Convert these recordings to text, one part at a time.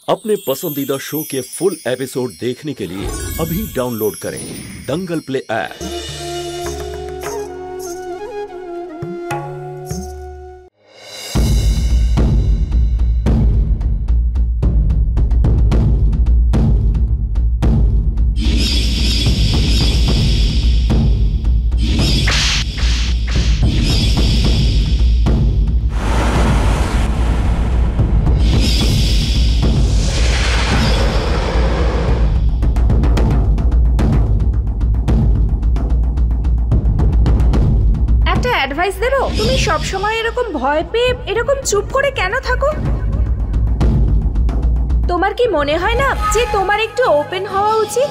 अपने पसंदीदा शो के फुल एपिसोड देखने के लिए अभी डाउनलोड करें दंगल प्ले ऐप। অ্যাডভাইস দেবো, তুমি সব সময় এরকম ভয় পেয়ে এরকম চুপ করে কেন থাকো? তোমার কি মনে হয় না যে তোমার একটু ওপেন হওয়া উচিত?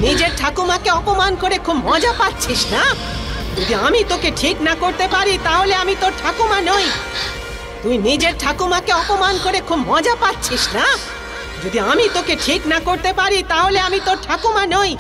নিজের ঠাকুমাকে অপমান করে খুব মজা পাচ্ছিস না? যদি আমি তোকে ঠিক না করতে পারি তাহলে আমি তোর ঠাকুমা নই। তুই নিজের ঠাকুমাকে অপমান করে খুব মজা পাচ্ছিস না? যদি আমি তোকে ঠিক না করতে পারি তাহলে আমি তোর ঠাকুমা নই।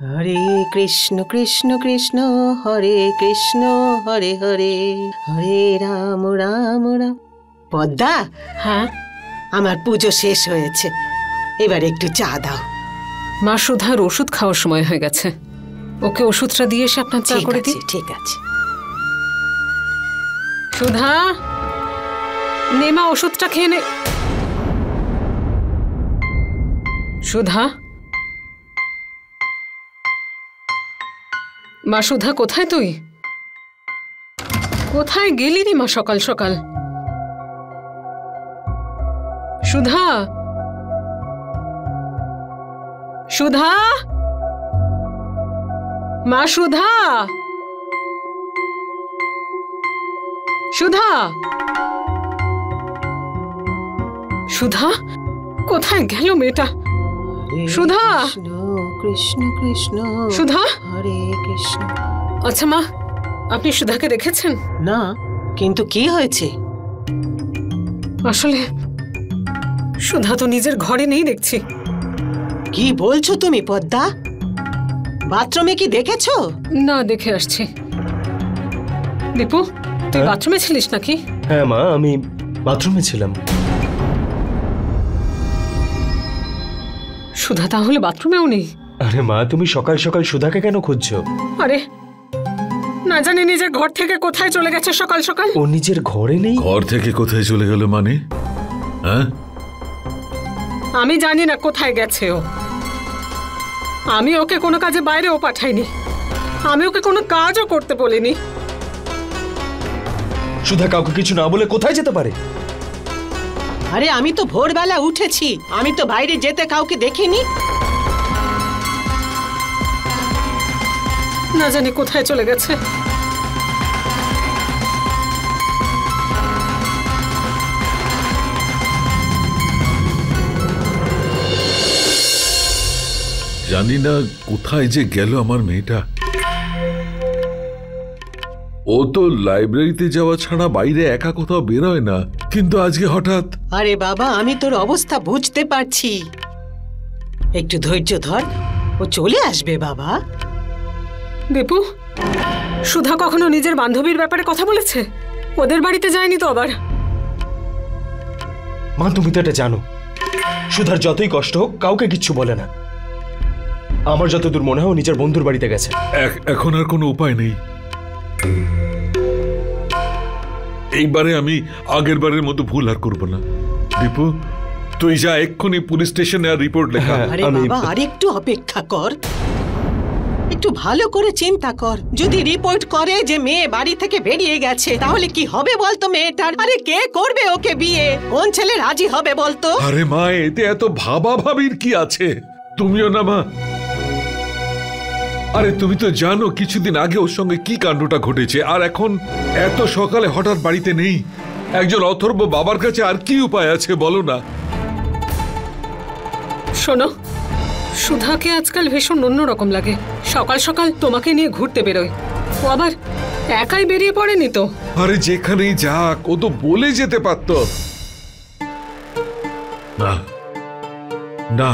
হরে কৃষ্ণ কৃষ্ণ কৃষ্ণ হরে কৃষ্ণ হরে হরে হরে রাম রাম রাম। পদ্মা, হ্যাঁ, আমার পুজো শেষ হয়েছে, এবার একটু চা দাও। মা সুধার ওষুধ খাওয়ার সময় হয়ে গেছে, ওকে ওষুধটা দিয়ে এসে আপনার চা করে দিই। ঠিক আছে। সুধা, নে মা ওষুধটা খেয়ে নে। সুধা, মা সুধা কোথায় তুই? কোথায় গেলি রে মা সকাল সকাল? সুধা, সুধা, মা সুধা, সুধা, সুধা কোথায় গেল মেয়েটা? সুধা, কৃষ্ণ কৃষ্ণ সুধা, হরে কৃষ্ণ। আচ্ছা মা, আপনি সুধাকে দেখেছেন? না, কিন্তু কি হয়েছে? আসলে সুধা তো নিজের ঘরে নেই দেখছি। কি বলছো তুমি পদ্মা? বাথরুমে কি দেখেছো? না, দেখে আসছি। দীপু, তুই বাথরুমে ছিলিস নাকি? হ্যাঁ মা, আমি বাথরুমে ছিলাম। সুধা তাহলে বাথরুমেও নেই? আরে মা, তুমি সকাল সকাল সুধাকে কেন খুঁজছো? আরে না জানি নিজের ঘর থেকে কোথায় চলে গেছে সকাল সকাল। ও নিজের ঘরে নেই? ঘর থেকে কোথায় চলে গেল মানে? হ্যাঁ, আমি জানি না কোথায় গেছে ও। আমি ওকে কোনো কাজে বাইরেও পাঠাইনি, আমি ওকে কোনো কাজও করতে বলিনি। সুধা কাউকে কিছু না বলে কোথায় যেতে পারে? আরে আমি তো ভোরবেলা উঠেছি, আমি তো বাইরে যেতে কাউকে দেখিনি। না জানি কোথায় চলে গেছে। জানি না কোথায় যে গেল আমার মেয়েটা। ও তো লাইব্রেরিতে যাওয়া ছাড়া বাইরে একা কোথাও বেরোয় না, কিন্তু আজকে হঠাৎ। আরে বাবা, আমি তোর অবস্থা বুঝতে পারছি, একটু ধৈর্য ধর, ও চলে আসবে বাবা। দীপু, সুধা কখনো নিজের বান্ধবীর ব্যাপারে কথা বলেছে? ওদের বাড়িতে যায়নি তো আবার? মা, তুমি তো এটা জানো, সুধার যতই কষ্ট হোক কাউকে কিচ্ছু বলে না। আমার যতদূর মনে হয় নিজের বন্ধুর বাড়িতে গেছে। এখন আর কোনো উপায় নেই। এইবারে আমি আগের বারের মতো ভুল আর করবো না। দীপু, তুই যা এক্ষুনি পুলিশ স্টেশনে আর রিপোর্ট লেখা। আরে বাবা, আরেকটু অপেক্ষা কর, একটু ভালো করে চিন্তা কর, যদি রিপোর্ট করে যে মেয়ে বাড়ি থেকে বেরিয়ে গেছে তাহলে কি হবে বলতো মেয়েটার? আরে কে করবে ওকে বিয়ে? কোন ছেলে রাজি হবে বলতো? আরে মা, এতে এত ভাবা ভাবির কি আছে? তুমিও না মা? আরে তুমি তো জানো কিছুদিন আগে ওর সঙ্গে কি কাণ্ডটা ঘটেছে, আর এখন এত সকালে হঠাৎ বাড়িতে নেই। একজন অথর্ব বাবার কাছে আর কি উপায় আছে বলো না? শোনো, সুধাকে আজকাল ভীষণ অন্যরকম লাগে। সকাল সকাল তোমাকে নিয়ে ঘুরতে বেরোয়। ও আবার একাই বেরিয়ে পড়েনি তো। আরে যেখানেই যাক, ও তো বলে যেতে পারতো। না না,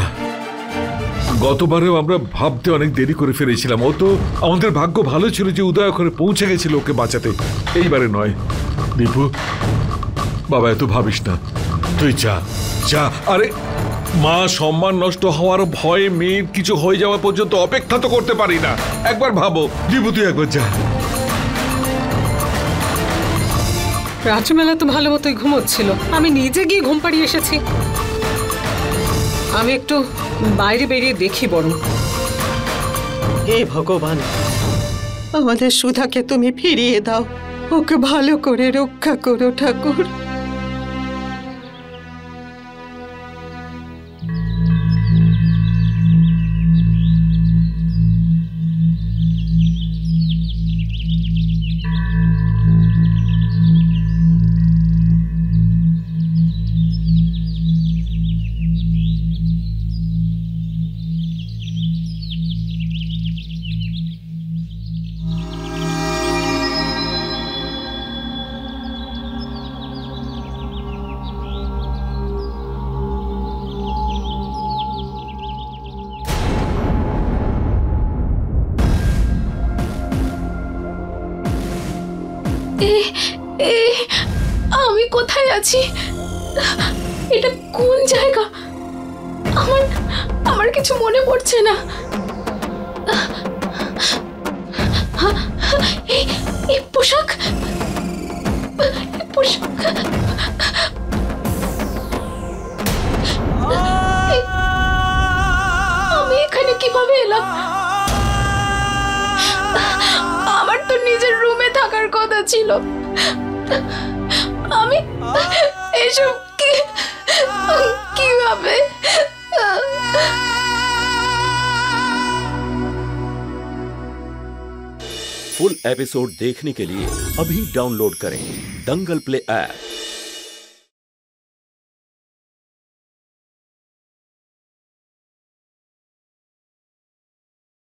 গতবারেও আমরা ভাবতে অনেক দেরি করে ফেলেছিলাম। ও তো আমাদের ভাগ্য ভালো ছিল যে উদয় করে পৌঁছে গেছিল ওকে বাঁচাতে। এইবারে নয়। দীপু, বাবা এত ভাবিস না, তুই যা যা। আরে মা, সম্মান নষ্ট হওয়ার ভয়ে মেয়ের কিছু হয়ে যাওয়া পর্যন্ত অপেক্ষা তো করতে পারি না। একবার ভাবো। দীপু তুই একবার যা। রাজমেলা তো ভালো মতোই ঘুমোচ্ছিল, আমি নিজে গিয়ে ঘুম পাড়িয়ে এসেছি। আমি একটু বাইরে বেরিয়ে দেখি বরং। হে ভগবান, আমাদের সুধাকে তুমি ফিরিয়ে দাও, ওকে ভালো করে রক্ষা করো ঠাকুর। আমি কোথায় আছি? এটা কোন জায়গা? আমার কিছু মনে পড়ছে না। এই পোশাক, আমি এখানে কিভাবে এলাম? আমার তো নিজের রুমে থাকার কথা ছিল। আমি এসব কিভাবে? फुल एपिसोड देखने के लिए अभी डाउनलोड करें दंगल प्ले ऐप।